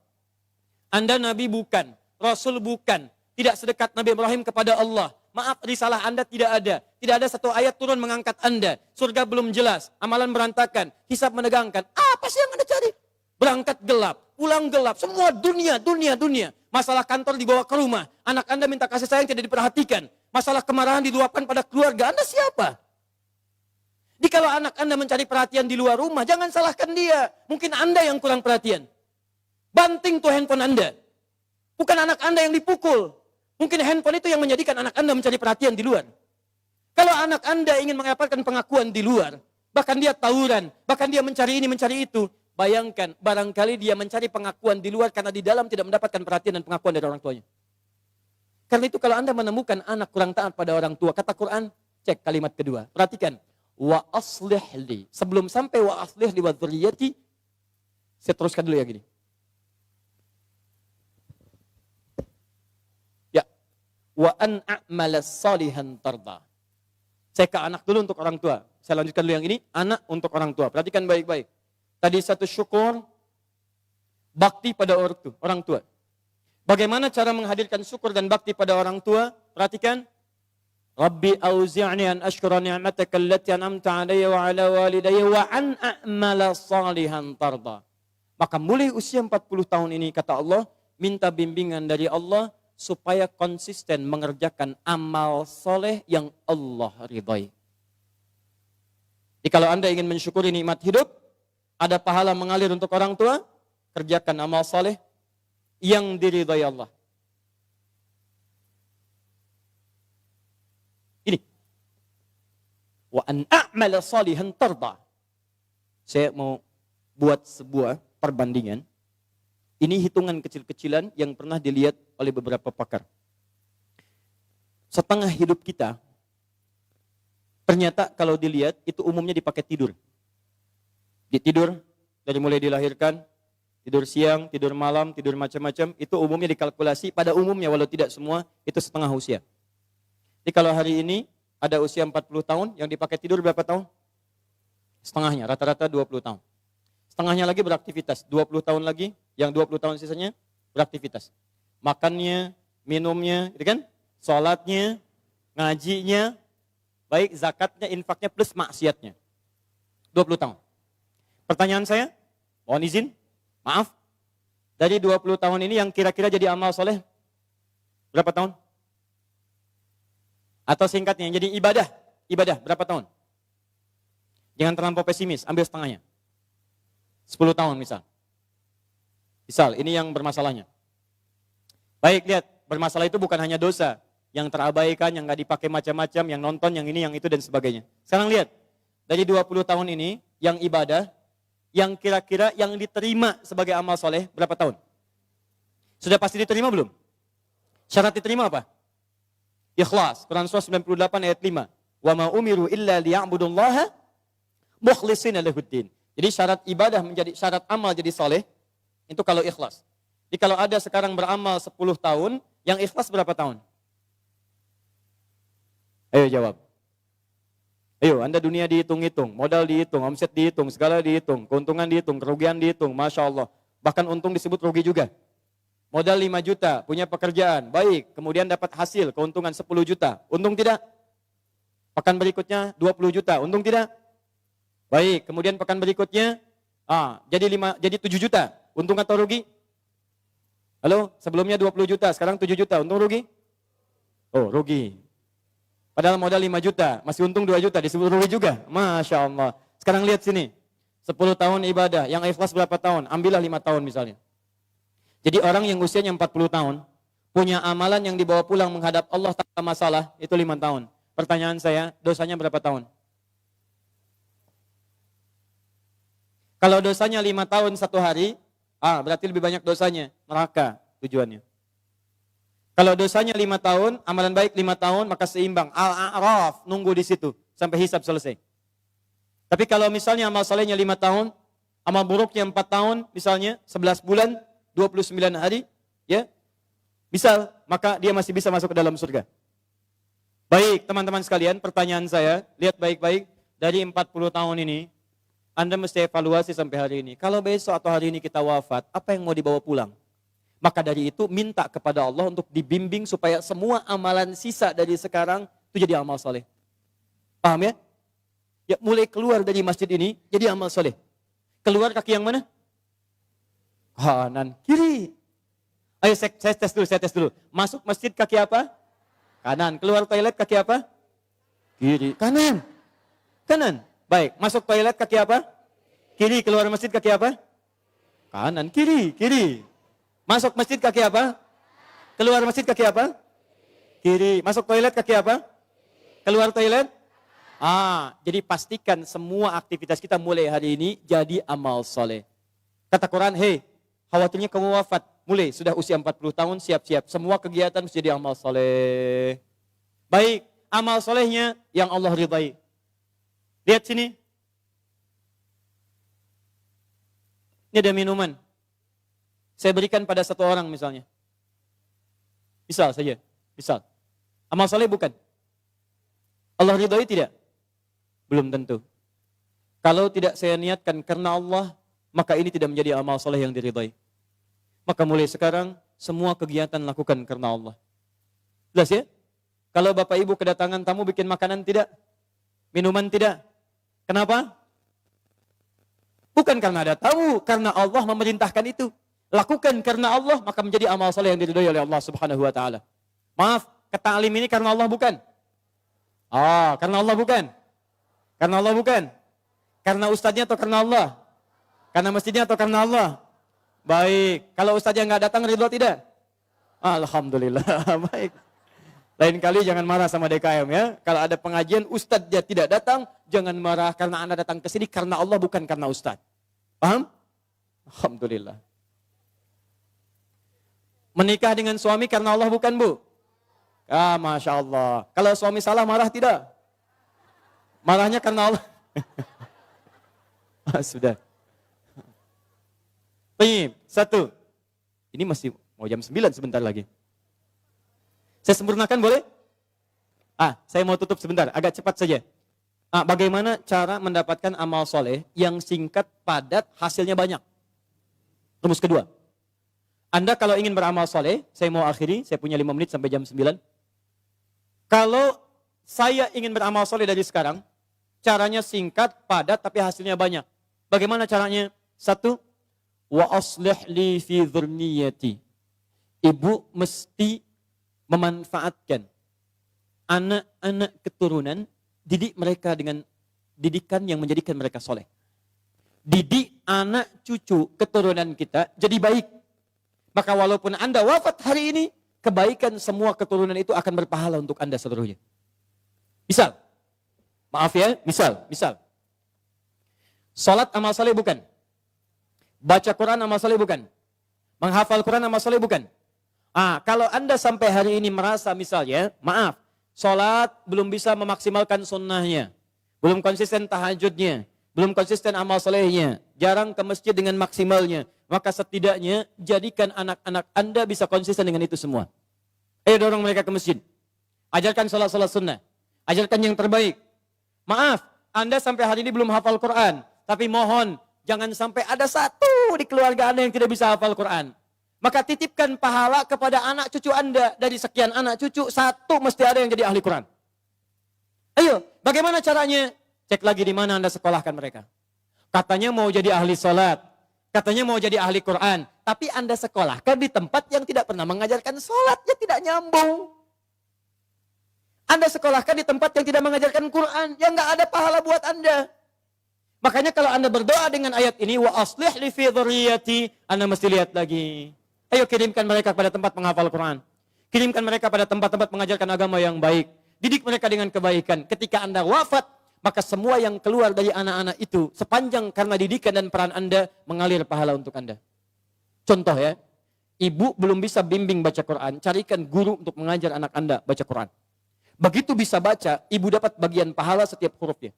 Anda Nabi bukan, Rasul bukan. Tidak sedekat Nabi Ibrahim kepada Allah. Maaf, risalah Anda tidak ada. Tidak ada satu ayat turun mengangkat Anda. Surga belum jelas, amalan berantakan, hisab menegangkan. Apa sih yang Anda cari? Berangkat gelap, pulang gelap, semua dunia. Masalah kantor dibawa ke rumah. Anak Anda minta kasih sayang tidak diperhatikan. Masalah kemarahan diluapkan pada keluarga. Anda siapa? Jikalau anak Anda mencari perhatian di luar rumah, jangan salahkan dia. Mungkin Anda yang kurang perhatian. Banting tuh handphone Anda. Bukan anak Anda yang dipukul. Mungkin handphone itu yang menjadikan anak Anda mencari perhatian di luar. Kalau anak Anda ingin mendapatkan pengakuan di luar, bahkan dia tawuran, bahkan dia mencari ini, mencari itu, bayangkan, barangkali dia mencari pengakuan di luar karena di dalam tidak mendapatkan perhatian dan pengakuan dari orang tuanya. Karena itu kalau Anda menemukan anak kurang taat pada orang tua, kata Quran, cek kalimat kedua. Perhatikan, wa aslih li. Sebelum sampai wa aslih li wa dzurriyyati, saya teruskan dulu yang gini. Ya, wa an a'mala salihan tarda. Saya ke anak dulu untuk orang tua. Saya lanjutkan dulu yang ini, anak untuk orang tua. Perhatikan baik-baik. Tadi satu syukur, bakti pada orang tua. Bagaimana cara menghadirkan syukur dan bakti pada orang tua? Perhatikan. Rabbi auzi'ni an ashkura ni'mataka allati an'amta 'alayya wa 'ala walidayya wa an a'mala salihan tarda. Maka mulai usia 40 tahun ini kata Allah, minta bimbingan dari Allah supaya konsisten mengerjakan amal soleh yang Allah ridhai. Jadi kalau Anda ingin mensyukuri nikmat hidup, ada pahala mengalir untuk orang tua, kerjakan amal soleh yang diridhai Allah. Ini. Wa an a'mala salihan tarda. Saya mau buat sebuah perbandingan. Ini hitungan kecil-kecilan yang pernah dilihat oleh beberapa pakar. Setengah hidup kita, ternyata kalau dilihat itu umumnya dipakai tidur. Tidur dari mulai dilahirkan, tidur siang, tidur malam, tidur macam-macam, itu umumnya dikalkulasi, pada umumnya walau tidak semua, itu setengah usia. Jadi kalau hari ini ada usia 40 tahun, yang dipakai tidur berapa tahun? Setengahnya, rata-rata 20 tahun. Setengahnya lagi beraktivitas, 20 tahun lagi, yang 20 tahun sisanya beraktivitas. Makannya, minumnya, gitu kan? Sholatnya, ngajinya, baik zakatnya, infaknya, plus maksiatnya. 20 tahun. Pertanyaan saya, mohon izin, maaf, dari 20 tahun ini yang kira-kira jadi amal soleh, berapa tahun? Atau singkatnya, yang jadi ibadah, berapa tahun? Jangan terlampau pesimis, ambil setengahnya. 10 tahun misal. Misal, ini yang bermasalahnya. Baik, lihat, bermasalah itu bukan hanya dosa, yang terabaikan, yang gak dipakai macam-macam, yang nonton, yang ini, yang itu, dan sebagainya. Sekarang lihat, dari 20 tahun ini, yang ibadah, yang kira-kira yang diterima sebagai amal soleh, berapa tahun? Sudah pasti diterima belum? Syarat diterima apa? Ikhlas, Quran surah 98 ayat 5. Wa ma umiru illa liya'budullaha mukhlishina lahuddin. Jadi syarat ibadah menjadi syarat amal jadi soleh, itu kalau ikhlas. Jadi kalau ada sekarang beramal 10 tahun, yang ikhlas berapa tahun? Ayo jawab. Ayo, Anda dunia dihitung-hitung, modal dihitung, omset dihitung, segala dihitung, keuntungan dihitung, kerugian dihitung, Masya Allah. Bahkan untung disebut rugi juga. Modal 5 juta, punya pekerjaan, baik, kemudian dapat hasil, keuntungan 10 juta. Untung tidak? Pekan berikutnya 20 juta, untung tidak? Baik, kemudian pekan berikutnya jadi 7 juta. Untung atau rugi? Halo, sebelumnya 20 juta, sekarang 7 juta. Untung rugi? Oh, rugi. Padahal modal 5 juta, masih untung 2 juta, disebut rugi juga. Masya Allah. Sekarang lihat sini. 10 tahun ibadah, yang ikhlas berapa tahun? Ambillah 5 tahun misalnya. Jadi orang yang usianya 40 tahun, punya amalan yang dibawa pulang menghadap Allah tanpa masalah, itu 5 tahun. Pertanyaan saya, dosanya berapa tahun? Kalau dosanya 5 tahun 1 hari, berarti lebih banyak dosanya, neraka tujuannya. Kalau dosanya 5 tahun, amalan baik 5 tahun, maka seimbang. Al-A'raf, nunggu di situ sampai hisab selesai. Tapi kalau misalnya amal solehnya 5 tahun, amal buruknya 4 tahun, misalnya 11 bulan, 29 hari, ya, misal, maka dia masih bisa masuk ke dalam surga. Baik, teman-teman sekalian, pertanyaan saya, lihat baik-baik, dari 40 tahun ini, Anda mesti evaluasi sampai hari ini. Kalau besok atau hari ini kita wafat, apa yang mau dibawa pulang? Maka dari itu minta kepada Allah untuk dibimbing supaya semua amalan sisa dari sekarang itu jadi amal soleh. Paham ya? Ya mulai keluar dari masjid ini jadi amal soleh. Keluar kaki yang mana? Kanan, kiri. Ayo saya tes dulu. Masuk masjid kaki apa? Kanan. Keluar toilet kaki apa? Kiri. Kanan. Baik, masuk toilet kaki apa? Kiri, keluar masjid kaki apa? Kanan, kiri, kiri. Masuk masjid kaki apa? Keluar masjid kaki apa? Kiri. Masuk toilet kaki apa? Keluar toilet? Jadi pastikan semua aktivitas kita mulai hari ini jadi amal soleh. Kata Quran, hei, khawatirnya kamu wafat. Mulai, sudah usia 40 tahun, siap-siap. Semua kegiatan mesti jadi amal soleh. Baik, amal solehnya yang Allah ridhai. Lihat sini. Ini ada minuman. Saya berikan pada satu orang misalnya. Misal saja. Misal. Amal soleh bukan? Allah ridhai tidak? Belum tentu. Kalau tidak saya niatkan karena Allah, maka ini tidak menjadi amal soleh yang diridhai. Maka mulai sekarang, semua kegiatan lakukan karena Allah. Jelas ya? Kalau Bapak Ibu kedatangan tamu bikin makanan tidak? Minuman tidak? Kenapa? Bukan karena ada tamu, karena Allah memerintahkan itu. Lakukan karena Allah, maka menjadi amal soleh yang diridhai oleh Allah Subhanahu wa taala. Maaf, ta'lim ini karena Allah bukan? Karena Allah bukan? Karena Allah bukan? Karena ustadznya atau karena Allah? Karena masjidnya atau karena Allah? Baik, kalau ustadznya nggak datang ridho tidak? Alhamdulillah, baik. Lain kali jangan marah sama DKM ya. Kalau ada pengajian ustadznya tidak datang, jangan marah karena Anda datang ke sini karena Allah bukan karena ustadz. Paham? Alhamdulillah. Menikah dengan suami karena Allah bukan, Bu? Masya Allah. Kalau suami salah marah tidak? Marahnya karena Allah. Sudah. Baik, satu. Ini masih mau jam 9 sebentar lagi. Saya sempurnakan boleh? Saya mau tutup sebentar, agak cepat saja. Bagaimana cara mendapatkan amal soleh yang singkat, padat, hasilnya banyak? Rumus kedua. Anda kalau ingin beramal soleh, saya mau akhiri, saya punya 5 menit sampai jam 9. Kalau saya ingin beramal soleh dari sekarang, caranya singkat, padat, tapi hasilnya banyak. Bagaimana caranya? Satu, wa aslih li fi dzurniyyati. Ibu mesti memanfaatkan anak-anak keturunan, didik mereka dengan didikan yang menjadikan mereka soleh. Didik anak cucu keturunan kita jadi baik. Maka walaupun Anda wafat hari ini, kebaikan semua keturunan itu akan berpahala untuk Anda seluruhnya. Misal, maaf ya, misal. Salat amal soleh bukan? Baca Quran amal soleh bukan? Menghafal Quran amal soleh bukan? Kalau Anda sampai hari ini merasa misalnya, maaf, salat belum bisa memaksimalkan sunnahnya, belum konsisten tahajudnya, belum konsisten amal solehnya, jarang ke masjid dengan maksimalnya, maka setidaknya jadikan anak-anak Anda bisa konsisten dengan itu semua. Ayo dorong mereka ke masjid. Ajarkan salat-salat sunnah. Ajarkan yang terbaik. Maaf, Anda sampai hari ini belum hafal Quran, tapi mohon jangan sampai ada satu di keluarga Anda yang tidak bisa hafal Quran. Maka titipkan pahala kepada anak cucu Anda. Dari sekian anak cucu, satu mesti ada yang jadi ahli Quran. Ayo, bagaimana caranya? Cek lagi di mana Anda sekolahkan mereka. Katanya mau jadi ahli salat, katanya mau jadi ahli Quran, tapi Anda sekolahkan di tempat yang tidak pernah mengajarkan salat, ya tidak nyambung. Anda sekolahkan di tempat yang tidak mengajarkan Quran, ya nggak ada pahala buat Anda. Makanya kalau Anda berdoa dengan ayat ini, wa aslih li fi dzurriyyati, Anda mesti lihat lagi. Ayo kirimkan mereka pada tempat menghafal Quran. Kirimkan mereka pada tempat-tempat mengajarkan agama yang baik. Didik mereka dengan kebaikan. Ketika Anda wafat, maka semua yang keluar dari anak-anak itu, sepanjang karena didikan dan peran Anda, mengalir pahala untuk Anda. Contoh ya, ibu belum bisa bimbing baca Quran, carikan guru untuk mengajar anak Anda baca Quran. Begitu bisa baca, ibu dapat bagian pahala setiap hurufnya.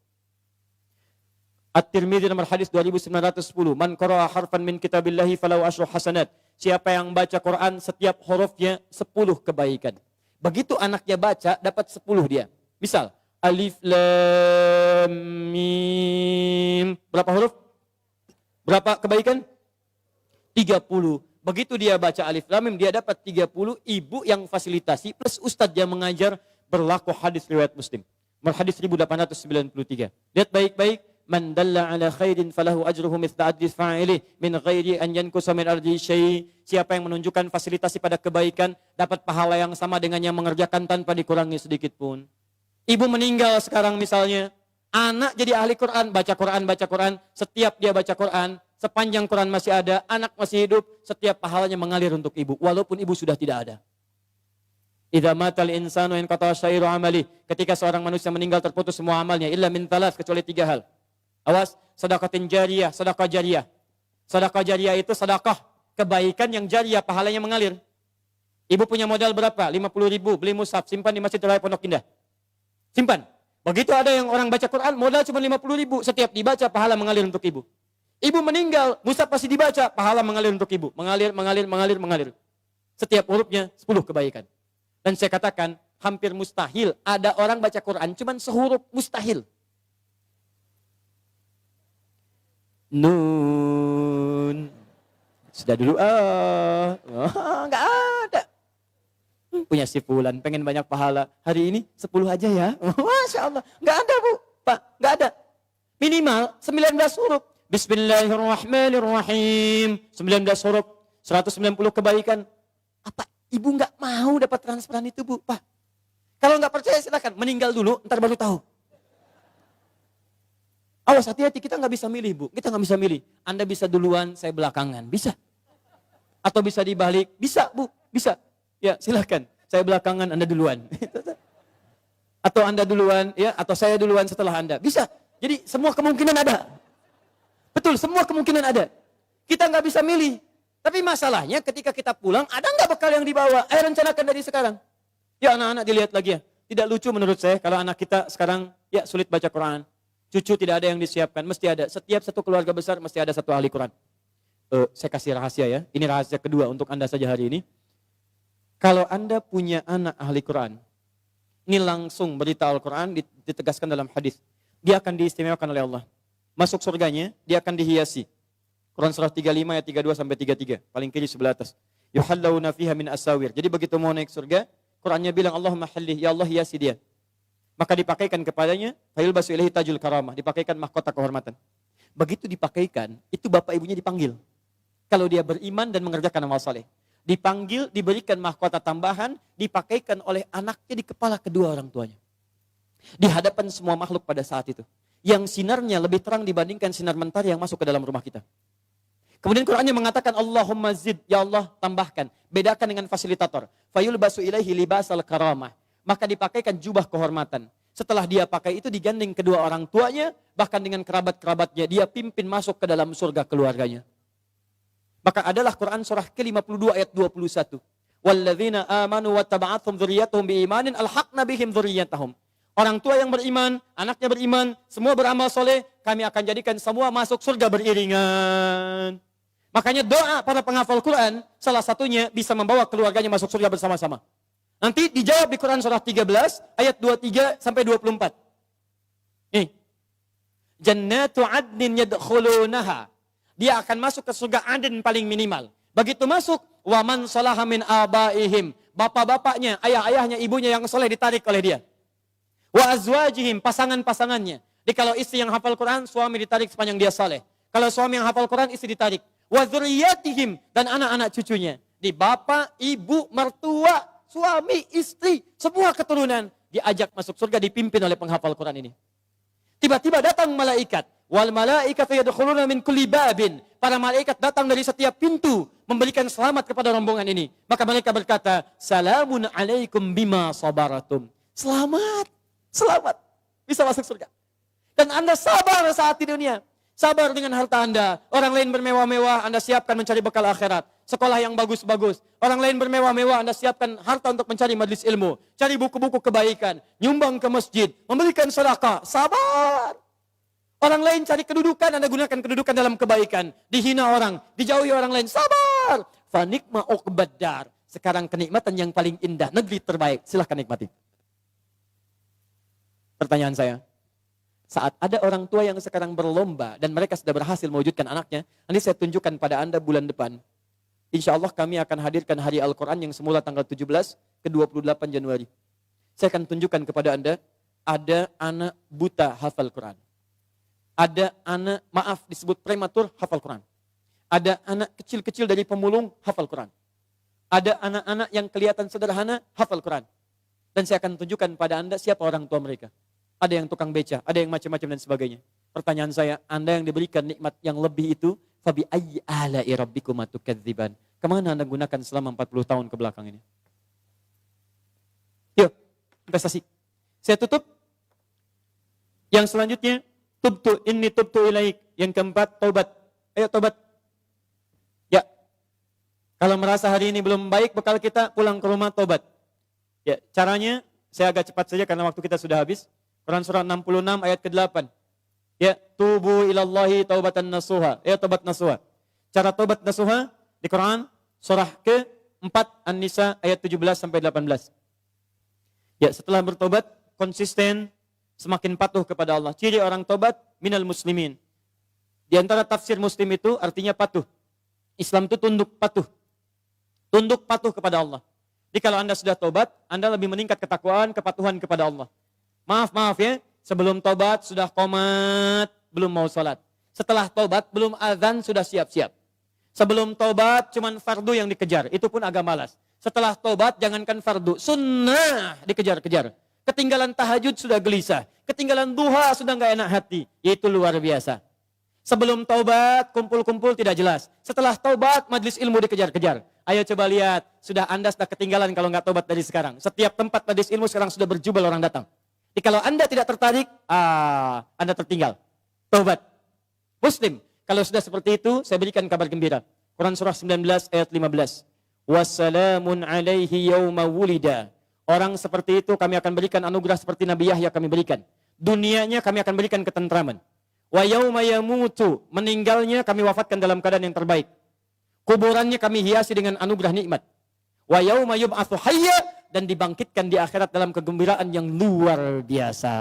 At-Tirmidzi nomor hadis 2910, man qara'a harfan min kitabillahi falahu asyru hasanat. Siapa yang baca Quran setiap hurufnya 10 kebaikan. Begitu anaknya baca, dapat 10 dia. Misal, alif lam mim. Berapa huruf? Berapa kebaikan? 30. Begitu dia baca alif lam mim, dia dapat 30. Ibu yang fasilitasi plus ustadz yang mengajar, berlaku hadis riwayat Muslim. Hadis 1893. Lihat baik-baik. Man dalla ala khairin falahu ajruhu mithla ajri fa'ilih min ghairi an yankusa min ardi syai'. Siapa yang menunjukkan fasilitasi pada kebaikan dapat pahala yang sama dengan yang mengerjakan tanpa dikurangi sedikit pun. Ibu meninggal sekarang misalnya, Anak jadi ahli Quran, baca Quran. Setiap dia baca Quran, sepanjang Quran masih ada, anak masih hidup, setiap pahalanya mengalir untuk ibu. Walaupun ibu sudah tidak ada. Idza matal insanu inqata syairu amali. Ketika seorang manusia meninggal terputus semua amalnya illa min thalath, kecuali 3 hal. Awas, sedekatin jariyah, sedekah jariyah. Sedekah jariyah itu sedekah kebaikan yang jariyah, pahalanya mengalir. Ibu punya modal berapa? 50.000, beli mushaf, simpan di Masjid Raya Pondok Indah. Simpan. Begitu ada yang orang baca Quran, modal cuma 50.000, setiap dibaca pahala mengalir untuk ibu. Ibu meninggal, mushaf pasti dibaca, pahala mengalir untuk ibu. Mengalir. Setiap hurufnya 10 kebaikan. Dan saya katakan, hampir mustahil ada orang baca Quran cuman sehuruf, mustahil. Nun. Sudah dulu, enggak ada. Punya si Fulan, pengen banyak pahala. Hari ini 10 aja ya. Masya Allah. Enggak ada bu, Pak, enggak ada. Minimal 19 huruf. Bismillahirrahmanirrahim. 19 huruf, 190 kebaikan. Apa ibu nggak mau dapat transferan itu bu, Pak? Kalau nggak percaya silakan, meninggal dulu, ntar baru tahu. Awas, hati-hati, kita nggak bisa milih bu, kita nggak bisa milih. Anda bisa duluan, saya belakangan, bisa. Atau bisa dibalik, bisa bu, bisa. Ya silakan, saya belakangan, Anda duluan. Atau Anda duluan, ya, atau saya duluan setelah Anda, bisa. Jadi semua kemungkinan ada. Betul, semua kemungkinan ada. Kita nggak bisa milih. Tapi masalahnya ketika kita pulang, ada nggak bekal yang dibawa? Ayo rencanakan dari sekarang. Ya anak-anak dilihat lagi ya. Tidak lucu menurut saya kalau anak kita sekarang ya sulit baca Quran. Cucu tidak ada yang disiapkan, mesti ada. Setiap satu keluarga besar mesti ada satu ahli Quran. Saya kasih rahasia ya. Ini rahasia kedua untuk Anda saja hari ini. Kalau Anda punya anak ahli Quran, ini langsung berita Al-Quran ditegaskan dalam hadis. Dia akan diistimewakan oleh Allah. Masuk surganya, dia akan dihiasi. Quran surah 35 ayat 32 sampai 33, paling kiri sebelah atas. Yuhallawna fiha min asawir. Jadi begitu mau naik surga, Qurannya bilang Allahumma hallih, ya Allah hiasi dia. Maka dipakaikan kepadanya, fayulbasu ilaihi tajul karamah, dipakaikan mahkota kehormatan. Begitu dipakaikan, itu bapak ibunya dipanggil. Kalau dia beriman dan mengerjakan amal saleh. Dipanggil, diberikan mahkota tambahan, dipakaikan oleh anaknya di kepala kedua orang tuanya. Di hadapan semua makhluk pada saat itu. Yang sinarnya lebih terang dibandingkan sinar mentari yang masuk ke dalam rumah kita. Kemudian Qurannya mengatakan Allahumma zid, ya Allah tambahkan. Bedakan dengan fasilitator. Fayulbasu ilaihi libasal karamah. Maka dipakaikan jubah kehormatan. Setelah dia pakai itu digandeng kedua orang tuanya, bahkan dengan kerabat-kerabatnya, dia pimpin masuk ke dalam surga keluarganya. Maka adalah Quran surah ke-52 ayat 21. Walladzina amanu wattaba'athum dzurriyyatuhum biimanin alhaqna bihim dzurriyyatahum. Orang tua yang beriman, anaknya beriman, semua beramal soleh, kami akan jadikan semua masuk surga beriringan. Makanya doa para penghafal Quran, salah satunya bisa membawa keluarganya masuk surga bersama-sama. Nanti dijawab di Quran surah 13, ayat 23 sampai 24. Nih. Jannatu adnin yadkhulunaha. Dia akan masuk ke surga adn paling minimal. Begitu masuk, wa man salaha min abaihim. Bapak-bapaknya, ayah-ayahnya, ibunya yang soleh ditarik oleh dia. Wa azwajihim, pasangan-pasangannya. Jadi kalau istri yang hafal Quran, suami ditarik sepanjang dia saleh. Kalau suami yang hafal Quran, istri ditarik. Wa dzurriyyatihim, dan anak-anak cucunya. Di bapak, ibu, mertua, suami, istri, semua keturunan diajak masuk surga dipimpin oleh penghafal Quran ini. Tiba-tiba datang malaikat. Wal malaikatu yadkhuluna min kulli babin. Para malaikat datang dari setiap pintu memberikan selamat kepada rombongan ini. Maka mereka berkata, "Salamun alaikum bima sabaratum." Selamat, selamat. Bisa masuk surga. Dan Anda sabar saat di dunia. Sabar dengan harta Anda. Orang lain bermewah-mewah, Anda siapkan mencari bekal akhirat. Sekolah yang bagus-bagus. Orang lain bermewah-mewah, Anda siapkan harta untuk mencari majlis ilmu. Cari buku-buku kebaikan. Nyumbang ke masjid. Memberikan sedekah. Sabar. Orang lain cari kedudukan, Anda gunakan kedudukan dalam kebaikan. Dihina orang, dijauhi orang lain. Sabar. Fanikma uqbaddar. Sekarang kenikmatan yang paling indah. Negeri terbaik. Silahkan nikmati. Pertanyaan saya. Saat ada orang tua yang sekarang berlomba dan mereka sudah berhasil mewujudkan anaknya, nanti saya tunjukkan pada Anda bulan depan. Insya Allah kami akan hadirkan Hari Al-Quran yang semula tanggal 17 ke 28 Januari. Saya akan tunjukkan kepada Anda, ada anak buta hafal Quran. Ada anak, maaf disebut prematur hafal Quran. Ada anak kecil-kecil dari pemulung hafal Quran. Ada anak-anak yang kelihatan sederhana hafal Quran. Dan saya akan tunjukkan pada Anda siapa orang tua mereka. ada yang tukang beca, ada yang macam-macam dan sebagainya. Pertanyaan saya, Anda yang diberikan nikmat yang lebih itu, fabi ayyi ala'i rabbikuma tukadziban. Kemana Anda gunakan selama 40 tahun ke belakang ini? Yuk, investasi. Saya tutup. Yang selanjutnya, tubtu ilaik. Yang keempat, taubat. Ayo taubat. Ya. Kalau merasa hari ini belum baik bekal kita, pulang ke rumah taubat. Ya, caranya saya agak cepat saja karena waktu kita sudah habis. Quran surah 66 ayat ke-8. Ya, tubu ilallahi taubatan nasuha. Ya, taubat nasuha. Cara taubat nasuha di Quran surah ke-4 An-Nisa ayat 17 sampai 18. Ya, setelah bertobat konsisten, semakin patuh kepada Allah. Ciri orang tobat minal muslimin. Di antara tafsir muslim itu artinya patuh. Islam itu tunduk patuh. Tunduk patuh kepada Allah. Jadi kalau Anda sudah tobat, Anda lebih meningkat ketakwaan, kepatuhan kepada Allah. Maaf ya, sebelum tobat sudah qomat, belum mau sholat. Setelah tobat belum azan sudah siap-siap. Sebelum tobat cuman fardu yang dikejar, itu pun agak malas. Setelah tobat jangankan fardu, sunnah dikejar-kejar. Ketinggalan tahajud sudah gelisah. Ketinggalan duha sudah nggak enak hati. Itu luar biasa. Sebelum taubat, kumpul-kumpul tidak jelas. Setelah taubat, majlis ilmu dikejar-kejar. Ayo coba lihat, Anda sudah ketinggalan kalau nggak taubat dari sekarang. Setiap tempat majlis ilmu sekarang sudah berjubel orang datang. Jadi kalau Anda tidak tertarik, Anda tertinggal. Taubat. Muslim, kalau sudah seperti itu, saya berikan kabar gembira. Quran surah 19 ayat 15. Wassalamun alaihi yawma wulida. Orang seperti itu kami akan berikan anugerah seperti Nabi Yahya kami berikan. Dunianya kami akan berikan ketentraman. Wa yauma yamutu, meninggalnya kami wafatkan dalam keadaan yang terbaik. Kuburannya kami hiasi dengan anugerah nikmat. Wa yauma yub'atsu hayya, dan dibangkitkan di akhirat dalam kegembiraan yang luar biasa.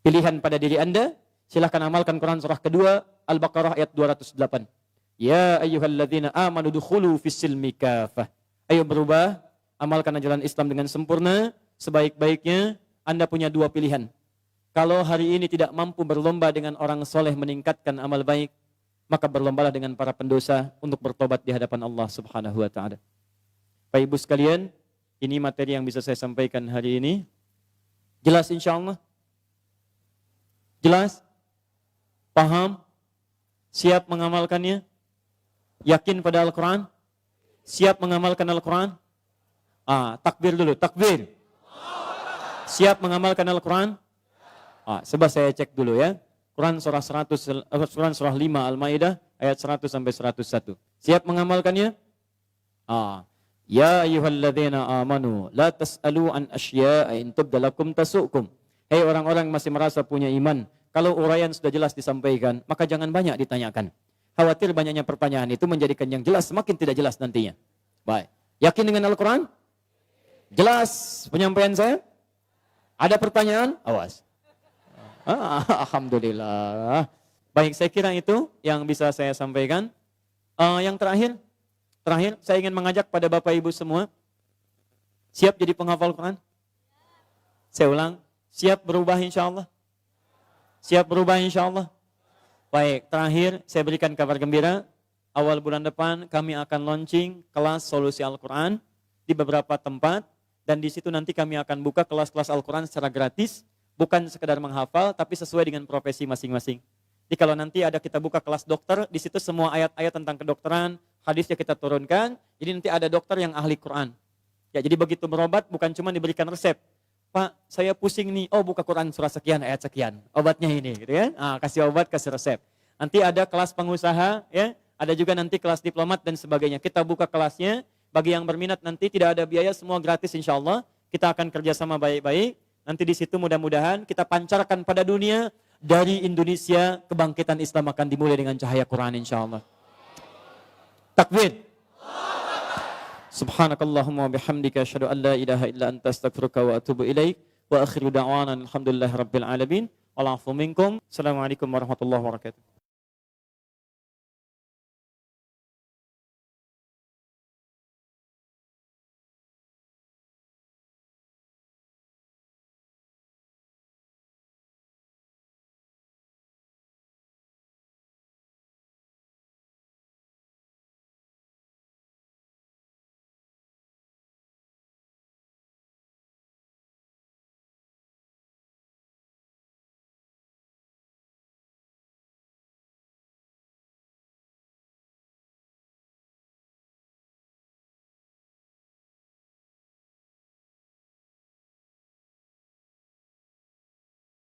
Pilihan pada diri Anda, silahkan amalkan Quran surah kedua Al-Baqarah ayat 208. Ya ayyuhalladzina amanu dukhulu fis-silmi kafah. Ayo berubah, amalkan ajaran Islam dengan sempurna, sebaik-baiknya. Anda punya dua pilihan. Kalau hari ini tidak mampu berlomba dengan orang soleh meningkatkan amal baik, maka berlombalah dengan para pendosa untuk bertobat di hadapan Allah Subhanahu wa taala. Bapak Ibu sekalian, ini materi yang bisa saya sampaikan hari ini. Jelas insyaallah? Jelas? Paham? Siap mengamalkannya? Yakin pada Al-Quran? Siap mengamalkan Al-Quran? Takbir dulu, takbir. Siap mengamalkan Al-Quran? Coba saya cek dulu ya. Quran surah 5 Al-Maidah ayat 100 sampai 101. Siap mengamalkannya? Ya ayyuhalladzina amanu la tas'alu an asya'a in tubda lakum tasu'kum. Hei orang-orang yang masih merasa punya iman, kalau uraian sudah jelas disampaikan, maka jangan banyak ditanyakan. Khawatir banyaknya pertanyaan itu menjadikan yang jelas semakin tidak jelas nantinya. Baik. Yakin dengan Al-Quran? Jelas penyampaian saya? Ada pertanyaan? Awas. Alhamdulillah. Baik, saya kira itu yang bisa saya sampaikan. Yang terakhir saya ingin mengajak pada Bapak Ibu semua, siap jadi penghafal Quran? Saya ulang, siap berubah insya Allah? Siap berubah insya Allah? Baik, terakhir saya berikan kabar gembira. Awal bulan depan kami akan launching kelas solusi Al-Quran di beberapa tempat. Dan di situ nanti kami akan buka kelas-kelas Al-Quran secara gratis. Bukan sekedar menghafal, tapi sesuai dengan profesi masing-masing. Jadi kalau nanti ada kita buka kelas dokter, di situ semua ayat-ayat tentang kedokteran, hadisnya kita turunkan. Jadi nanti ada dokter yang ahli Quran. Ya, jadi begitu berobat bukan cuma diberikan resep. Pak, saya pusing nih. Oh, buka Quran surah sekian, ayat sekian. Obatnya ini, gitu ya. Kasih obat, kasih resep. Nanti ada kelas pengusaha, ya. Ada juga nanti kelas diplomat dan sebagainya. Kita buka kelasnya. Bagi yang berminat nanti tidak ada biaya, semua gratis insya Allah. Kita akan kerjasama baik-baik. Nanti di situ mudah-mudahan kita pancarkan pada dunia, dari Indonesia kebangkitan Islam akan dimulai dengan cahaya Quran insya Allah. Takbir. Subhanakallahumma wa bihamdika asyhadu an la ilaha illa anta astaghfiruka wa atubu ilaik. Wa akhiru da'wana alhamdulillahi rabbil alamin. Wal 'afwu minkum. Assalamualaikum warahmatullahi wabarakatuh.